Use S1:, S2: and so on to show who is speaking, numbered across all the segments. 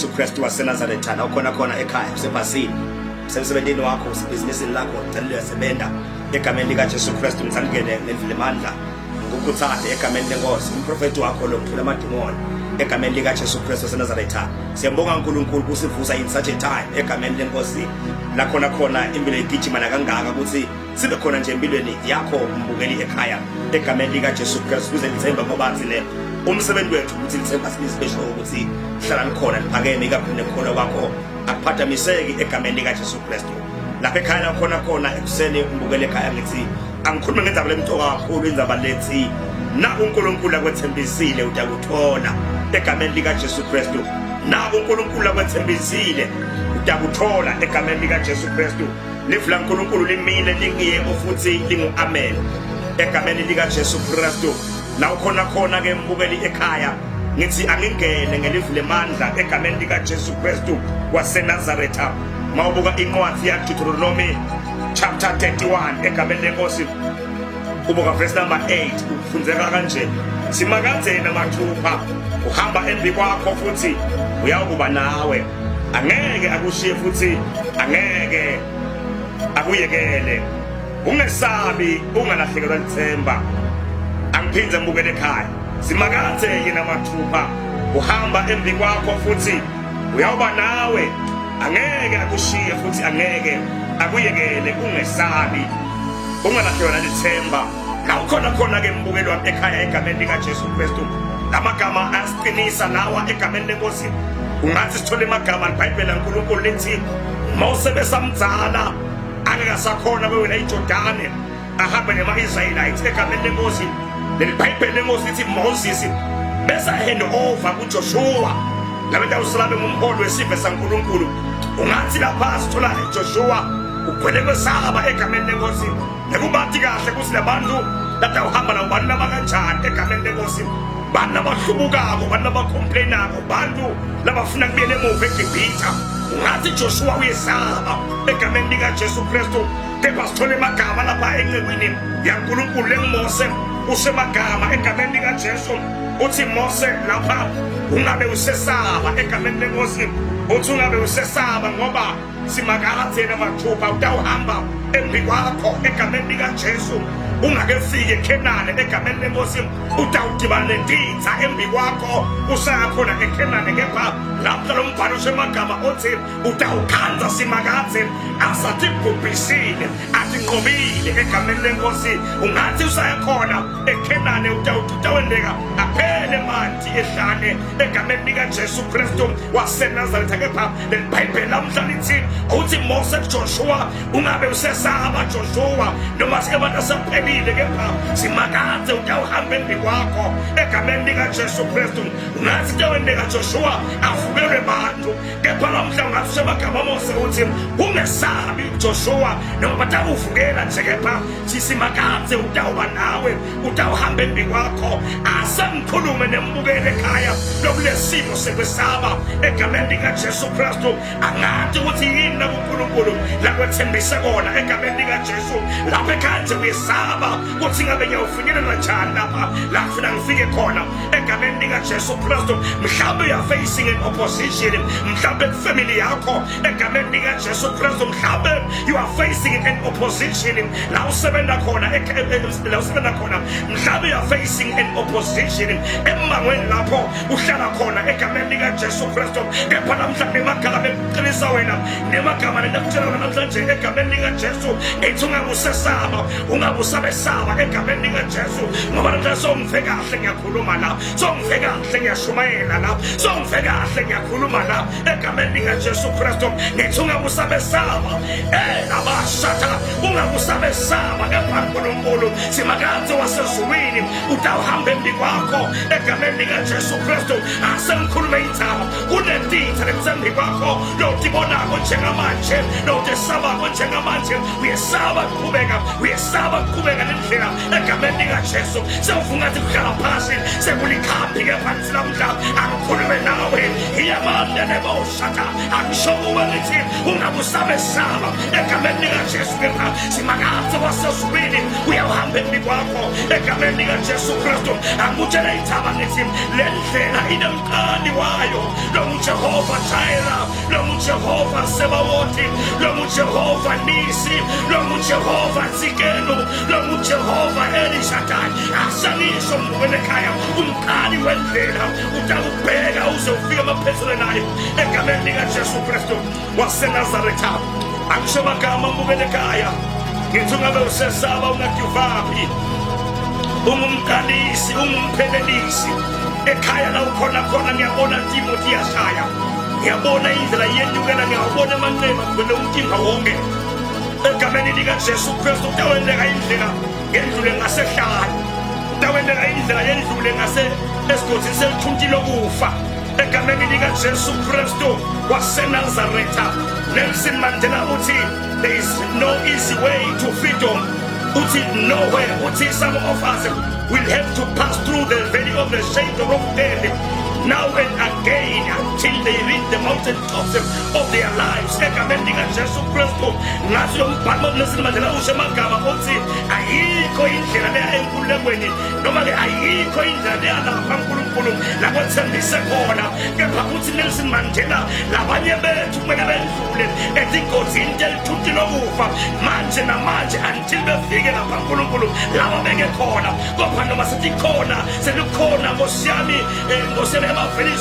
S1: Jesu Kristu waseNazaretha ukhona khona ekhaya usebhasini semsebenzini wakho usebhizinisini lakho ucela uyasebenza egameni lika Jesu Kristu ngizangene nendlela emandla ngokuthatha egameni lenkosi umprofeti wakho lo mthula amadimoni egameni lika Jesu Kristu waseNazaretha siyambonga uNkulunkulu kusivusa in such a time egameni lenkosi la khona impilo igijima kangaka ukuthi sibe khona nje empilweni yakho umbukeli ekhaya egameni lika Jesu Kristu kuze lithemba ngoba thine umsebenzi wethu ukuthi lithemba special ukuthi hlala likhona liphakeme kakhulu nekhona kwakho akuphazamiseki egameni lika Jesu Kristu lapha ekhaya khona ekuseni umbukeli ekhaya ngithi angikhuluma ngendaba lemtoka kakhulu indaba lethi na uNkulunkulu akwethembisile utakuthola egameni lika Jesu Kristu na uNkulunkulu akwethembisile utakuthola egameni lika Jesu Kristu lifu la uNkulunkulu limile lingiye futhi lingu-amen egameni lika Jesu Kristu la ukhona ke mbukeli ekhaya ngithi angingene ngelifu lemandla egameni lika Jesu Kristu waseNazaretha mawubuka incwadi ya Deuteronomy chapter 31 egameni lenkosi ubuka verse number 8 ufundzeka kanje simakadzena mathupha uhamba embi kwakho futhi uyawukuba nawe angeke akushiye futhi angeke akuyekele ungesabi ungalahlekelwa lithemba angiphinze mbukele ekhaya simakadzeke namathupha uhamba embi kwakho futhi uyawuba nawe angeke akushiye futhi angeke akuyekele ungesabi ungalahlekelwa lithemba la ukhona ke mbukeli wami ekhaya egameni lika Jesu Kristu amagama asiqinisa lawa egameni lenkosi ungathi sithole amagama iBhayibheli kaNkulunkulu lithi Mose besamdzala angekasakhona wena iJordani ahambe nema-Israelites egameni lenkosi leli Bhayibheli lenkosi lithi Moses besa hand over kuJoshua labantu awusalabe ngumholi wesizwe saNkulunkulu ungathi lapha sithola uJoshua ugcwele kwesaba egameni lenkosi nekubathi kahle kuthi labantu batawuhamba nabo bantu labakanjani egameni lenkosi bantu labahlubukako bantu labacomplainako bantu labafuna kubuyela emuva eGibhithe ungathi Joshua uyesaba egameni lika Jesu Kristu kepha sithole amagama lapha encekweni yaNkulunkulu lenguMose usemagama egameni lika Jesu uthi Mose lapha ungabe usesaba egameni lenkosi uthi ungabe usesaba ngoba simakade namathupha utawuhamba embi kwakho egameni lika Jesu ungakefiki eKhenani egameni lenkosi utawudibana nenditha embi kwakho usakhona eKhenani kepha lapha lo mbhalo semagama othi utawukhanza simakade asatibhubhisile atinqobile egameni lenkosi ungathi usakhona eKhenani utawendeka aphele manje ehlane egameni lika Jesu Kristu waseNazaretha kepha leBhayibheli namhlanje lithi uthi Mose Joshua ungabe usesaba Joshua noma sikabantu asaphelile kepha simakade utawuhamba embi kwakho egameni lika Jesu Kristu ungathi utawendeka Joshua avukelwe bantu kepha namhlanje ungathi semagama Mose uthi ungesabi Joshua noma batawuvukela nje kepha simakade utawuba nawe utawuhamba embi kwakho asemkhulume nembukele ekhaya lokulesimo sekwesaba egameni lika Jesu Kristu angathi ukuthi yini uNkulunkulu lakwethembisa kona egameni lika Jesu lapha ekhanje uyesaba ukuthi ngabe ngiyawufinyelela njani lapha la ngifuna ngifike khona egameni lika Jesu Kristu mhlawumbe uya facing an opposition mhlawumbe family yakho egameni lika Jesu Kristu mhlawumbe you are facing an opposition la usebenza khona la usebenza khona mhlawumbe you are facing an opposition emangweni lapho uhlala khona egameni lika Jesu Kristu kepha namhlanje emagama eqinisa wena nemagama lenakutshela namhlanje egameni lika Jesu ethi ungabusesaba ungabusabesaba egameni lika Jesu ngoba namhlanje songive kahle ngiyakhuluma la songive kahle ngiyashumayela la songive kahle ngiyakhuluma la egameni lika Jesu Kristu ngithi ungabusabesaba abashata ungabusabesaba kepha uNkulunkulu simakade wasezulwini utawuhamba embi kwakho egameni lika Jesu Kristu asemkhulume indzaba kunenditha lemsembi kwakho lotibonako njengamanje lotesabako njengamanje uyesaba kuqhubeka nendlela egameni lika Jesu sewufungathi kuhlala phasi sekulikhambi kephansi lamhla angikhulume nawe iyamande neboshata angishokuwe ngithi ungabusabesaba egameni lika Jesu kepha simakade wasezulwini uyawuhamba embi kwakho egameni lika Jesu Kristu angikutshela ithaba ngithi le ndlela inemqani wayo lo mutshe Jehova Jireh, lo Jehova Sebawothi, lo Jehova Nisi, lo Jehova Tsikelo, lo Jehova El Shaddai. Asangisho mbukele ekhaya umqali wendlela utakubheka uzofika emaphezulu naye egameni likaJesu Kristu waseNazaretha. Angisho amagama mbukele ekhaya ngithi ungabe usesaba ungagivapi, ungumqalisi ungumphelelisi ekhaya la ukhona khona. Ngiyabona Timothy yashaya, ngiyabona indlela yendukela, ngiyabona amanxeba kugcwele umtimba wonke egameni likaJesu Kristu. Utawendeka indlela yendlule ngasehlala, utawendeka indlela yendlule esigodini selithunti lokufa egameni likaJesu Kristu waseNazaretha. Nelson Mandela uthi there is no easy way to freedom. Uthi nowhere. Uthi some of us will have to pass through the valley of the shadow of death now and again until they reach the mountain tops of their lives. Egameni likaJesu Kristu ngathi umbhalo Nelson Mandela usho amagama uthi ayikho indlela leya enkululekweni, noma ke ayikho indlela leya lapha uNkulunkulu lakwethembise khona. Kepha uthi Nelson Mandela labanye bethu kumele bendlule ezigodini zelithunti lokufa manje namanje until befike lapha uNkulunkulu laba beke khona. Kodwa noma sithi khona selikhona Nkosi yami, Nkosi yami ama-valley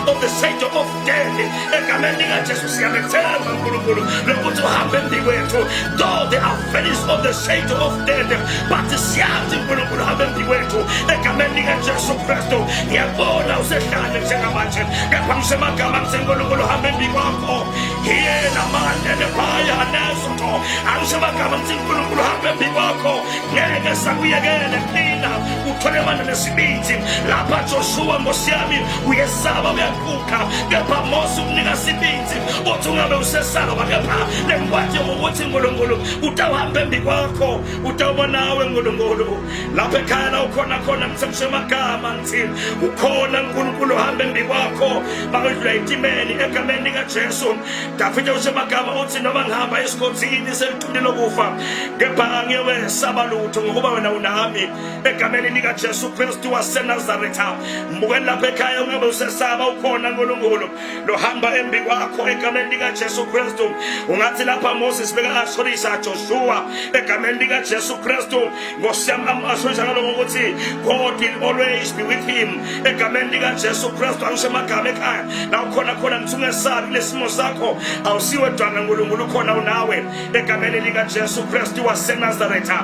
S1: of the shadow of death egameni likaJesu siyamethemba uNkulunkulu lokuthi uhambe empini kwethu. Though there are valleys of the shadow of death, but siyazi uNkulunkulu uhambe empini kwethu egameni likaJesu Kristu. Ngiyabona usehlale njengamanje, kepha ngisemagama ngiseNkulunkulu uhambe empini kwakho. Yena manje nephaya nesotho angisemagama ngiseNkulunkulu uhambe empini kwakho. Ngeke sakuyekele mina uthole manje nesibindi lapha Joshua Nkosi yami uyesaba uyaquka, kepha Mose umnika sibindi uthi ungabe usesaba, kepha lengwathi ukuthi uNkulunkulu utawuhamba empini kwakho, utawubona nawe uNkulunkulu lapha ekhaya la ukhona khona. Ngisemagama ngithi ukhona uNkulunkulu uhambe empini kwakho bakudlula itimeni egameni likaJesu. Davide usemagama uthi noma ngihamba esigodini selithunti lokufa kepha angiyesaba lutho ngokuba wena unami egameni likaJesu Kristu waseNazaretha. Mbukeni lapha ekhaya ungabe usesaba ukhona uNkulunkulu lohamba empini kwakho egameni likaJesu Kristu. Ungathi lapha Moses beka ashorisa Joshua egameni likaJesu Kristu. Nkosi yami ashorisa ngokuthi God will always be with him egameni likaJesu Kristu. Angisemagama ekhaya la ukhona khona ngisungesabi lesimo sakho awusiwe dwana uNkulunkulu ukhona unawe egameni likaJesu Kristu waseNazaretha.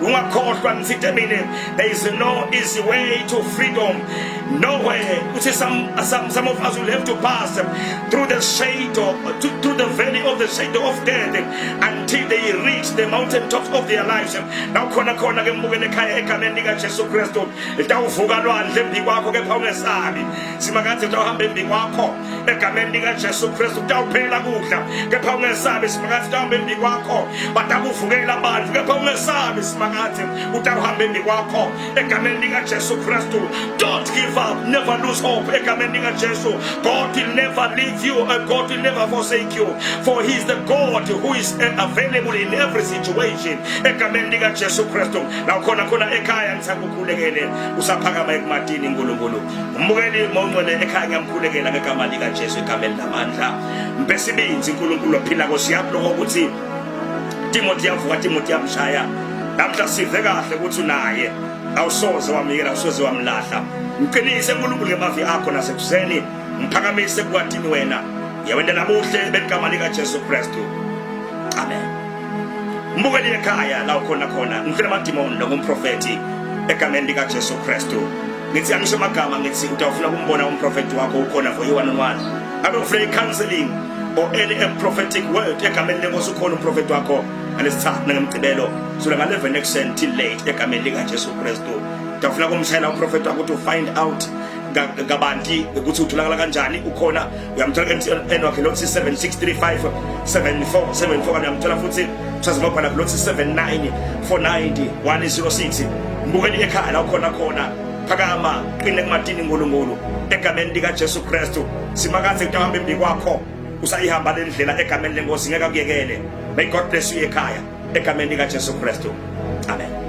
S1: Ungakhohlwa ngithi mina there is no easy way to freedom. Nowhere. Some of us will have to pass through the shadow, through the valley of the shadow of death until they reach the mountain tops of their lives. Now khona ke mbukele ekhaya egameni likaJesu Kristu litawuvuka lwandle empini kwakho, kepha ungesabi. Simakathi utawuhamba empini kwakho egameni likaJesu Kristu, utawuphela kudla kepha ungesabi. Simakathi utawuhamba empini kwakho batakuvukela abantu, kepha ungesabi. Simakathi utawuhamba empini kwakho egameni likaJesu Kristu. Don't give up, never lose hope egameni likaJesu. God will never leave you, God will never forsake you, for he is the God who is available in every situation egameni likaJesu Kristu. La khona ekhaya ngisakukhulekele usaphakama ekumadini uNkulunkulu. Umbukeli mongcwele ekhaya ngiyamkhulekela ngegama likaJesu egameni lamandla. Mpesibinzi uNkulunkulu ophila Nkosi yami lokho ukuthi Timothy yavuka, Timothy yamshaya. Namhla sive kahle ukuthi unaye awusoze wamikela, awusoze wamlahla. Mqinise uNkulunkulu ngemavi akho nasekuseni, mphakamise kuwatini wena yawendela buhle begama likaJesu Kristu. Amen. Mbukeli ekhaya la ukhona khona ngifela amadimoni ngumprofeti egameni likaJesu Kristu. Ngithi angisho amagama ngithi utawufuna ukumbona umprofeti wakho ukhona for you one on one. Abe free counseling or any prophetic word egameni lenkosi ukhona umprofeti wakho alesithathu ngemcibelo sura nga11 next till late egameni likaJesu Kristu. Utawufuna kumshayela umprofeti wakho to find out ngabanti ukuthi utholakala kanjani. Ukhona uyamthola enwakhe lothi 7635 7474 kanti uyamthola futhi usazibopha lothi 79 490 106. Mbukeli ekhaya la ukhona khona phakama qine kumatini uNkulunkulu egameni likaJesu Kristu. Simakaze utahamba empini kwakho usayihamba lendlela egameni lenkosi ngeke akuyekele. May God bless you ekhaya egameni likaJesu Kristu. Amen.